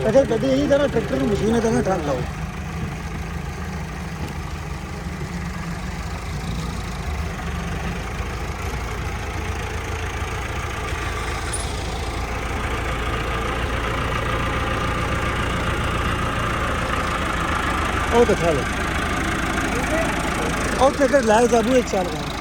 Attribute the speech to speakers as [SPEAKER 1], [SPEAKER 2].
[SPEAKER 1] ਅੱਛਾ ਗੱਡੀ ਇਹੀ ਤਰ੍ਹਾਂ ਟਰੈਕਟਰ ਨੂੰ ਮਸ਼ੀਨ ਤਰ੍ਹਾਂ ਠੱਲ ਲਾਓ ਉਹ ਤਾਂ ਠੱਲ ਉਹ ਟਰੈਕਟਰ ਲਾਇਆ ਜਾਬੂ ਇੱਕ ਸਾਲ ਦਾ